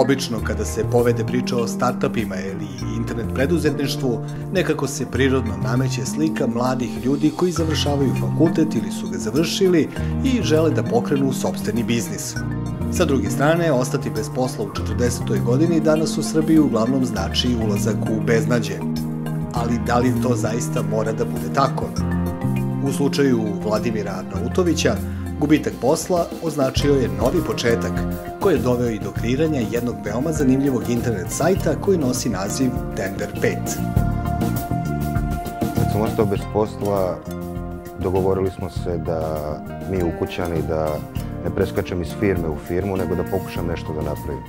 Obično kada se povede priča o startupima ili internet preduzetništvu, nekako se prirodno nameće slika mladih ljudi koji završavaju fakultet ili su ga završili i žele da pokrenu sopstveni biznis. Sa druge strane, ostati bez posla u 40. godini danas u Srbiji uglavnom znači ulazak u beznađe. Ali da li to zaista mora da bude tako? U slučaju Vladimira Arnautovića, gubitak posla označio je novi početak, koji je doveo i do kreiranja jednog veoma zanimljivog internet sajta koji nosi naziv Tender 5. Kad sam ostao bez posla, dogovorili smo se da mi ukućani da ne preskačem iz firme u firmu, nego da pokušam nešto da napravim.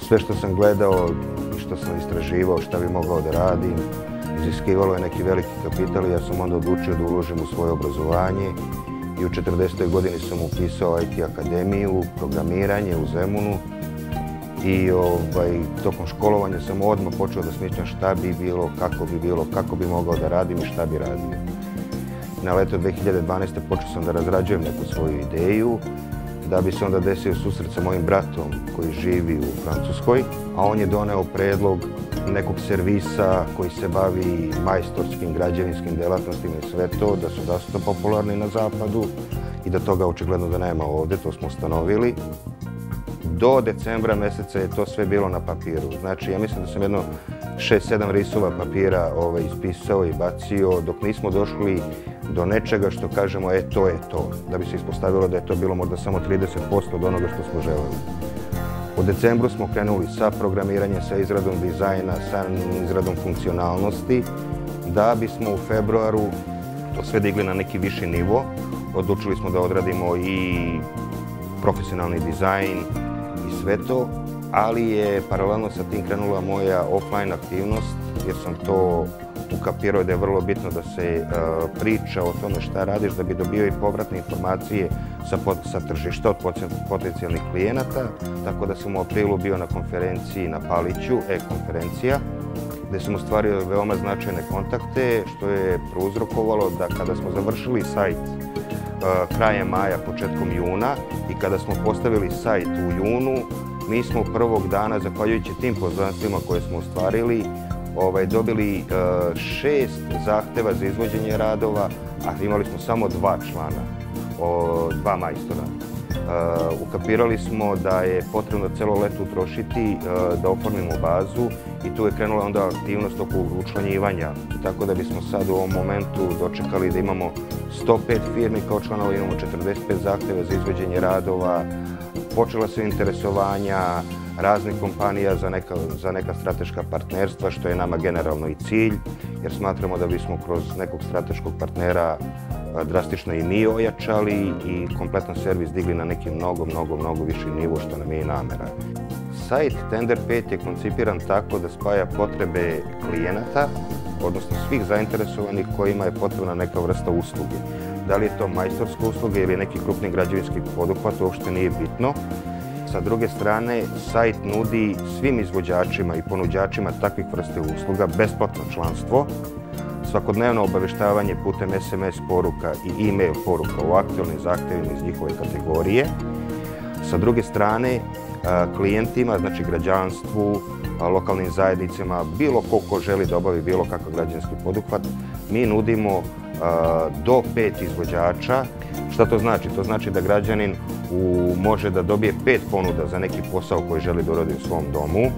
Sve što sam gledao i što sam istraživao, šta bi mogao da radim, iziskivalo je neki veliki kapital i ja sam onda odlučio da uložim u svoje obrazovanje i u 40. godini sam upisao IT akademiju, programiranje u Zemunu i tokom školovanja sam odmah počeo da smišljam šta bi bilo, kako bi mogao da radim i šta bi radio. Na leto 2012. počeo sam da razrađujem neku svoju ideju, da bi se onda desio susret sa mojim bratom koji živi u Francuskoj, a on je doneo predlog nekog servisa koji se bavi majstorskim, građevinskim delatnostima i sve to, da su dosta popularni na zapadu i da toga očigledno da nema ovde, to smo ustanovili. Do decembra meseca je to sve bilo na papiru. Znači, ja mislim da sam jedno 6-7 risova papira ispisao i bacio dok nismo došli do nečega što kažemo, to je to. Da bi se ispostavilo da je to bilo možda samo 30% od onoga što smo želeli. U decembru smo krenuli sa programiranjem, sa izradom dizajna, sa izradom funkcionalnosti, da bismo u februaru to sve digli na neki viši nivo. Odlučili smo da odradimo i profesionalni dizajn i sve to, ali je paralelno sa tim krenula moja offline aktivnost, jer sam to ukapirao da je vrlo bitno da se priča o tome šta radiš, da bi dobio i povratne informacije sa tržišta od potencijalnih klijenata. Tako da sam u aprilu bio na konferenciji na Paliću, e-konferencija, gde sam ostvario veoma značajne kontakte, što je prouzrokovalo da kada smo završili sajt krajem maja, početkom juna i kada smo postavili sajt u junu, mi smo prvog dana, zahvaljujući tim poznanstvima koje smo ostvarili, dobili 6 zahteva za izvođenje radova, a imali smo samo 2 člana, 2 majstora. Ukapirali smo da je potrebno celo leto utrošiti da oformimo bazu i tu je krenula onda aktivnost oko učlanjivanja. Tako da bismo sad u ovom momentu dočekali da imamo 105 firmi kao članova, imamo 45 zahteva za izvođenje radova, počela su interesovanja raznih kompanija za neka strateška partnerstva, što je nama generalno i cilj, jer smatramo da bismo kroz nekog strateškog partnera drastično i mi ojačali i kompletan servis digli na neki mnogo viši nivo, što nam je i namera. Sajt Tender 5 je koncipiran tako da spaja potrebe klijenata, odnosno svih zainteresovanih kojima je potrebna neka vrsta usluge. Da li je to majstorska usluga ili neki krupni građevinski poduhvat, uopšte nije bitno. Sa druge strane, sajt nudi svim izvođačima i ponuđačima takvih vrste usluga besplatno članstvo, svakodnevno obaveštavanje putem SMS poruka i e-mail poruka o aktualnim zahtevima iz njihove kategorije. Sa druge strane, klijentima, znači građanstvu, lokalnim zajednicama, bilo ko želi da obavi bilo kakav građevinski poduhvat, mi nudimo do 5 izvođača. Šta to znači? To znači da građanin može da dobije 5 ponuda za neki posao koji želi da uradi u svom domu.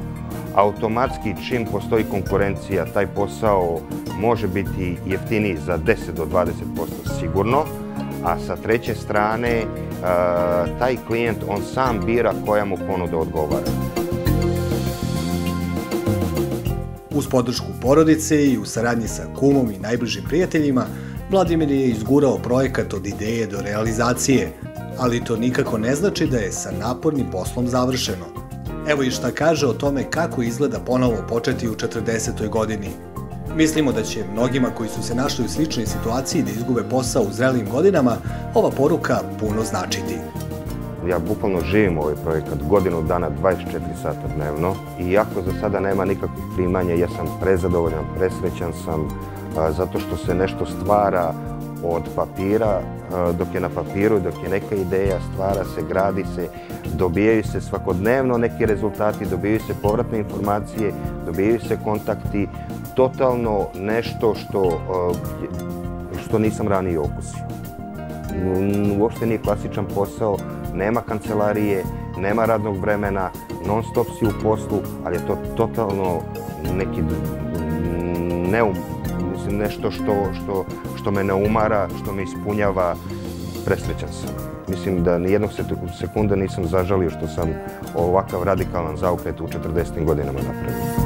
Automatski, čim postoji konkurencija, taj posao može biti jeftiniji za 10 do 20% sigurno, a sa treće strane, taj klijent, on sam bira koja mu ponuda odgovara. Uz podršku porodice i u saradnji sa kumom i najbližim prijateljima, Vladimir je izgurao projekat od ideje do realizacije, ali to nikako ne znači da je sa napornim poslom završeno. Evo i šta kaže o tome kako izgleda ponovo početi u 40. godini. Mislimo da će mnogima koji su se našli u sličnoj situaciji da izgube posao u zrelim godinama ova poruka puno značiti. Ja bukvalno živim ovaj projekat godinu dana, 24 sata dnevno i iako za sada nema nikakvih primanja, ja sam prezadovoljan, presrećan sam zato što se nešto stvara od papira, dok je na papiru, dok je neka ideja, stvara se, gradi se, dobijaju se svakodnevno neki rezultati, dobijaju se povratne informacije, dobijaju se kontakti, totalno nešto što nisam ranije okusio. Uopšte nije klasičan posao, nema kancelarije, nema radnog vremena, non stop si u poslu, ali je to totalno neki nešto što me ne umara, što me ispunjava, presrećan sam. Mislim da nijednog sekunda nisam zažalio što sam ovakav radikalan zaokret u 40. godinama napravio.